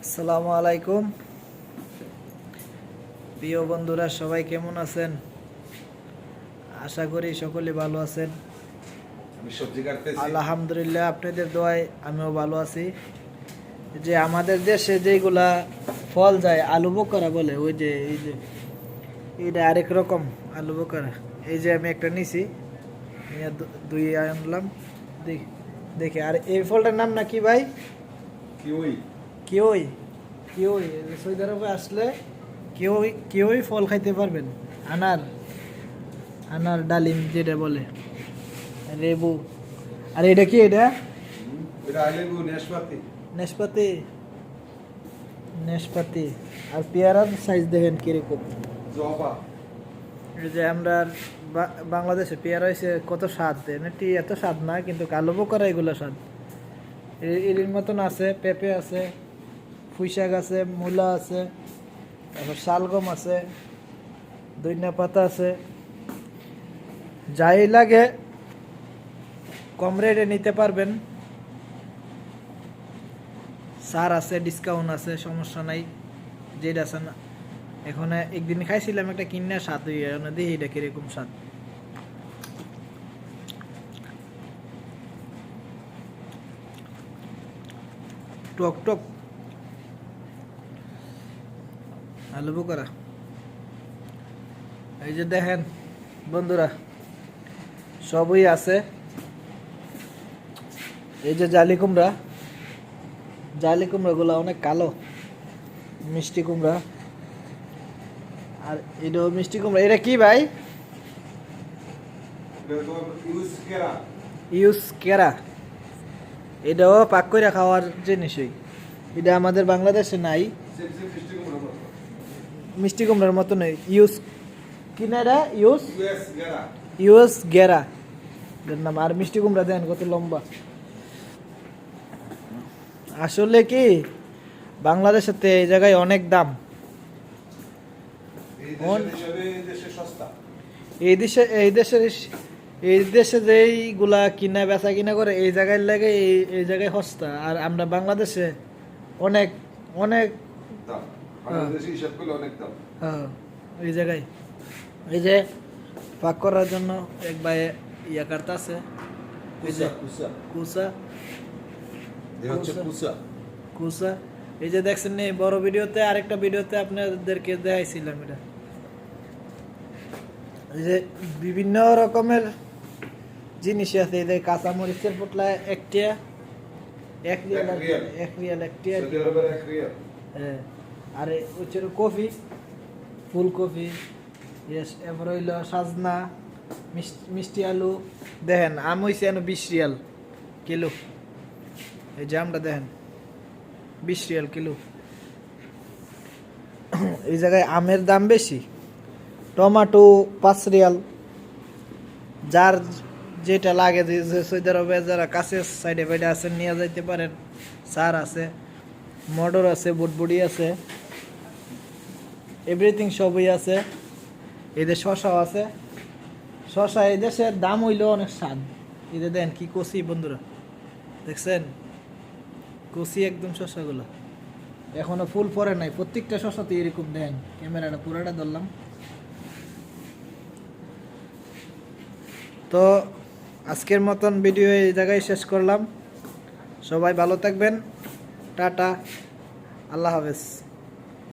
আসসালামু আলাইকুম প্রিয় বন্ধুরা, সবাই কেমন আছেন? আশা করি সকলে ভালো আছেন। আমি সবজি কাটতেছি। আলহামদুলিল্লাহ, আপনাদের দোয়ায় আমিও ভালো আছি। যে আমাদের দেশে যেগুলা ফল যায় আলু বোকারা বলে, ওই যে এইটা আরেক রকম আলু বোকারা। এই যে আমি একটা নিছি, দুই আনলাম, দেখি। আর এই ফলটার নাম না কি ভাই? কিউই। কিউই। কিউই সৌদি আরবে আসলে কিউই কিউই ফল খাইতে পারবেন। আনার আনার ডালিম যেটা বলে, লেবু। আর এটা কি? এটা এটা লেবু নাশপাতি। নাশপাতি। নাশপাতি। আর পেয়ারার সাইজ দেখেন কিরকম। জবা। এই যে আমরা বাংলাদেশে পেয়ারা হয়েছে কত স্বাদ দেন, এটি এত স্বাদ না, কিন্তু কালো বোকারা এগুলো স্বাদ। এর মতন আছে, পেঁপে আছে, পুঁইশাক আছে, মূলা আছে, তারপর শালগম আছে, ধনিয়া পাতা আছে। যাই লাগে কম রেটে নিতে পারবেন। সার আছে, ডিসকাউন্ট আছে, সমস্যা নাই। যেটা আছে না, এখন একদিন খাইছিলাম একটা কিনা, স্বাদ হয়ে দেখি এটা কিরকম স্বাদ। টক টক আলু বোকারা। এই যে দেখেন বন্ধুরা, সবই আছে। এই যে জালি কুমড়া, জালি কুমড়া গুলা অনেক কালো, মিষ্টি কুমড়া। আর এটাও মিষ্টি কুমড়া। এটা কি ভাই? ইউস কেরা। এটাও পাক করে খাওয়ার জিনিসই। এটা আমাদের বাংলাদেশে নাই। মিষ্টি কুমড়ার মতো নয়। ইউস কি না এটা? ইউএস গেরা এর নাম। আর মিষ্টি কুমড়া দেন কত লম্বা। আসলে কি বাংলাদেশেতে এই জায়গায় অনেক দাম। এই দেশে যেইগুলা কিনা বেচা কিনা করে, এই জায়গায় লাগে, এই জায়গায় সস্তা। আর আমরা বাংলাদেশে অনেক অনেক হ্যাঁ, এই জায়গায়। এই যে পাক করার জন্য একবার ইয়া কাটতে আছে, কুসা। কুসা। এই যে দেখছেন এই বড় ভিডিওতে, আরেকটা ভিডিওতে আপনাদেরকে দেখাইছিলাম এটা। এই যে বিভিন্ন রকমের জিনিস আছে। এই যে কাঁচামরিচের পোটলা এক রিয়াল। হ্যাঁ। আর হচ্ছে কফি, ফুলকপি, এরপর হইল সাজনা, মিষ্টি আলু। দেখেন আম হয়েছে 20 রিয়াল কিলো। এই যে আমটা দেখেন 20 রিয়াল কিলো। এই জায়গায় আমের দাম বেশি। Tomato 5 Real. যার যেটা লাগে, যে সৌদি আরবে যারা কাছে সাইডে বাইডে আছেন নিয়ে যাইতে পারেন। সার আছে, মটর আছে, বুটবুড়ি আছে, এভরিথিং সবই আছে। এদের শশাও আছে। শশা এই দেশের দাম হইলেও অনেক স্বাদ। এদের দেন কি কষি বন্ধুরা, দেখছেন কষি একদম শশাগুলো। এখনো ফুল পরে নাই, প্রত্যেকটা শশাতে এরকম। দেন ক্যামেরাটা পুরাটা ধরলাম। তো আজকের মতন ভিডিও এই জায়গায় শেষ করলাম। সবাই ভালো থাকবেন। টাটা, আল্লাহ হাফেজ।